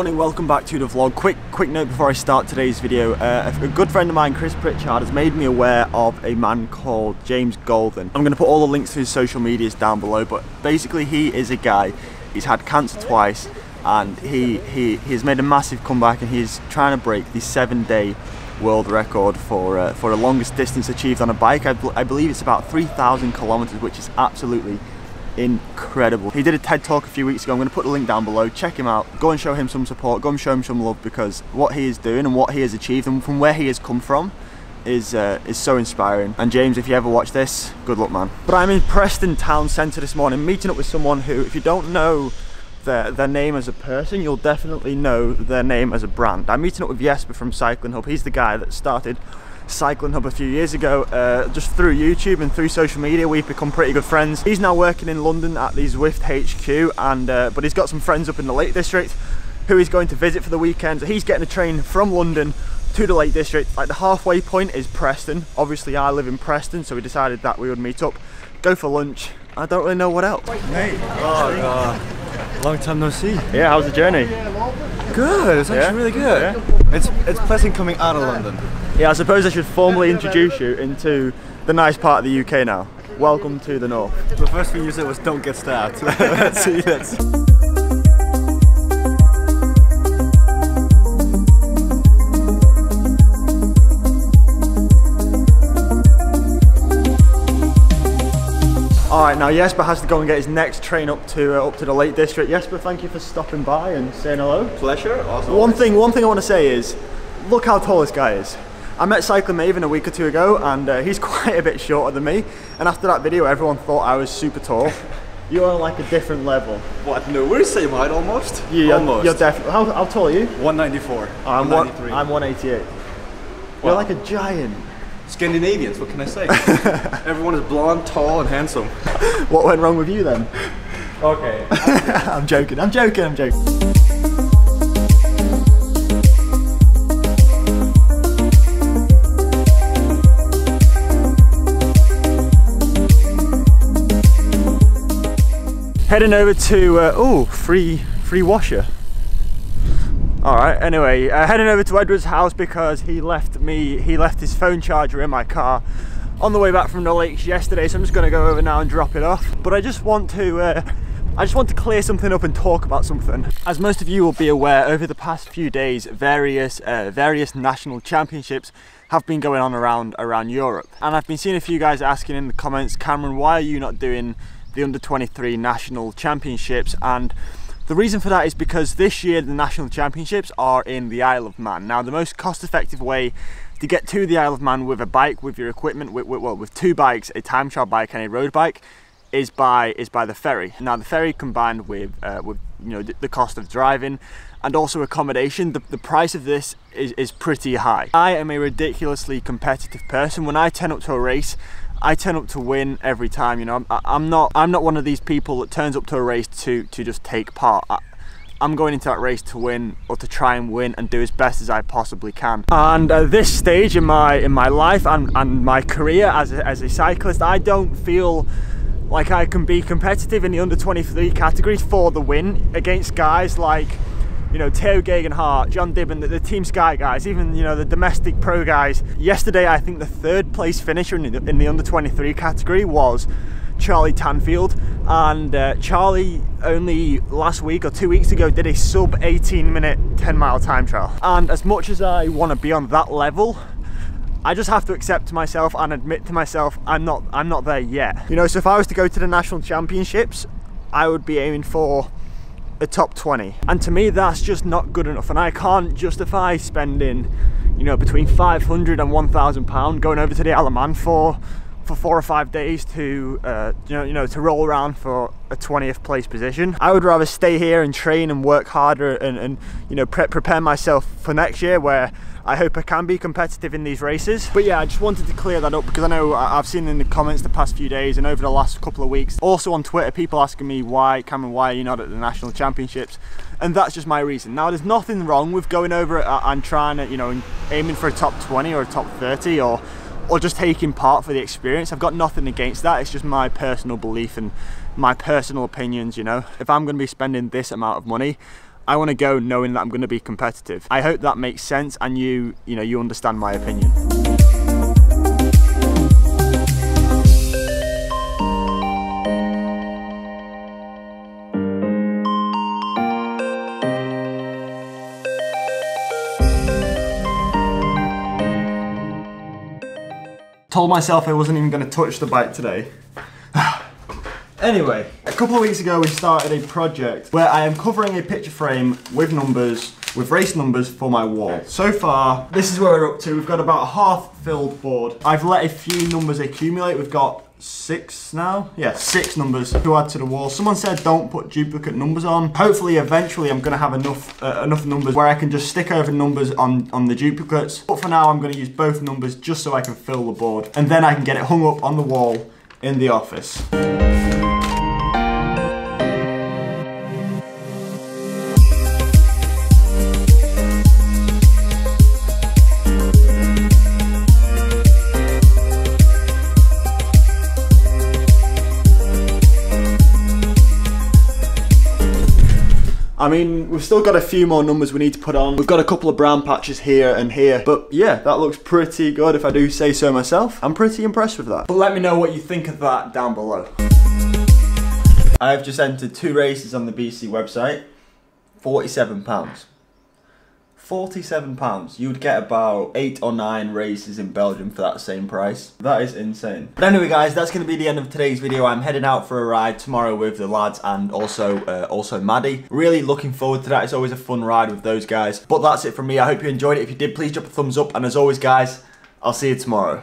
morning, welcome back to the vlog. Quick note before I start today's video. A good friend of mine, Chris Pritchard, has made me aware of a man called James Golden. I'm going to put all the links to his social medias down below, but basically he is a guy, he's had cancer twice, and he has made a massive comeback, and he's trying to break the 7-day world record for the longest distance achieved on a bike. I believe it's about 3,000 kilometers, which is absolutely incredible. He did a TED talk a few weeks ago. I'm going to put the link down below. Check him out. Go and show him some support. Go and show him some love, because what he is doing and what he has achieved and from where he has come from is so inspiring. And James, if you ever watch this, good luck, man. But I'm in Preston town centre this morning, meeting up with someone who, if you don't know their name as a person, you'll definitely know their name as a brand. I'm meeting up with Jesper from Cycling Hub. He's the guy that started Cycling Hub a few years ago, just through YouTube and through social media. We've become pretty good friends. He's now working in London at the Zwift HQ, and but he's got some friends up in the Lake District who he's going to visit for the weekend. He's getting a train from London to the Lake District. Like, the halfway point is Preston. Obviously I live in Preston, so we decided that we would meet up, go for lunch. I don't really know what else. Hey, long time no see. Yeah, how's the journey? Good, it's actually really good. Yeah. It's pleasant coming out of London. Yeah, I suppose I should formally introduce you into the nice part of the UK now. Welcome to the north. The first thing you said was don't get stabbed. Let's see, Alright, now Jesper has to go and get his next train up to the Lake District. Jesper, thank you for stopping by and saying hello. Pleasure. Awesome. One thing I want to say is, look how tall this guy is. I met Cycling Maven a week or two ago, and he's quite a bit shorter than me. And after that video, everyone thought I was super tall. You're on like a different level. What? No, we're the same height almost. Yeah, almost. You're definitely. How tall are you? 194. I'm 193. I'm 188. Wow. You're like a giant. Scandinavians, what can I say? Everyone is blonde, tall, and handsome. What went wrong with you then? Okay. I'm joking. Heading over to free washer. All right. Anyway, heading over to Edward's house because he left his phone charger in my car on the way back from the lakes yesterday. So I'm just going to go over now and drop it off. But I just want to clear something up and talk about something. As most of you will be aware, over the past few days, various national championships have been going on around Europe, and I've been seeing a few guys asking in the comments, Cameron, why are you not doing the under-23 national championships? And the reason for that is because this year the national championships are in the Isle of Man. Now, the most cost-effective way to get to the Isle of Man with a bike, with your equipment, with two bikes, a time trial bike and a road bike, is by the ferry. Now, the ferry combined with you know, the cost of driving and also accommodation, the price of this is pretty high. I am a ridiculously competitive person. When I turn up to a race, I turn up to win every time. You know, I'm not one of these people that turns up to a race to just take part. I'm going into that race to win, or to try and win and do as best as I possibly can. And at this stage in my life and my career as a cyclist, I don't feel like I can be competitive in the under-23 category for the win against guys like, you know, Theo Gegenhardt, John Dibben, the Team Sky guys, even, you know, the domestic pro guys. Yesterday, I think the third place finisher in the under-23 category was Charlie Tanfield, and Charlie only last week or 2 weeks ago did a sub 18-minute 10-mile time trial. And as much as I want to be on that level, I just have to accept to myself and admit to myself I'm not there yet. You know, so if I was to go to the national championships, I would be aiming for a top 20, and to me that's just not good enough, and I can't justify spending, you know, between £500 and £1,000 going over to the Isle of Man for 4 or 5 days to you know to roll around for a 20th place position. I would rather stay here and train and work harder and you know, prepare myself for next year, where I hope I can be competitive in these races. But yeah, I just wanted to clear that up, because I know I've seen in the comments the past few days and over the last couple of weeks, also on Twitter, people asking me, why, Cameron, why are you not at the national championships? And that's just my reason. Now, there's nothing wrong with going over and trying to, you know, aiming for a top 20 or a top 30 or just taking part for the experience. I've got nothing against that. It's just my personal belief and my personal opinions, you know. If I'm going to be spending this amount of money, I want to go knowing that I'm going to be competitive. I hope that makes sense and you understand my opinion. Told myself I wasn't even going to touch the bike today. Anyway, a couple of weeks ago we started a project where I am covering a picture frame with numbers, with race numbers for my wall. So far, this is where we're up to. We've got about a half filled board. I've let a few numbers accumulate. We've got 6 now. Yeah, 6 numbers to add to the wall. Someone said don't put duplicate numbers on. Hopefully, eventually, I'm gonna have enough numbers where I can just stick over numbers on the duplicates. But for now, I'm gonna use both numbers just so I can fill the board. And then I can get it hung up on the wall in the office. I mean, we've still got a few more numbers we need to put on. We've got a couple of brown patches here and here, but yeah, that looks pretty good if I do say so myself. I'm pretty impressed with that. But let me know what you think of that down below. I've just entered 2 races on the BC website. £47. £47. You would get about 8 or 9 races in Belgium for that same price. That is insane. But anyway guys, that's going to be the end of today's video. I'm heading out for a ride tomorrow with the lads and also Maddie. Really looking forward to that. It's always a fun ride with those guys. But that's it from me. I hope you enjoyed it. If you did, please drop a thumbs up. And as always guys, I'll see you tomorrow.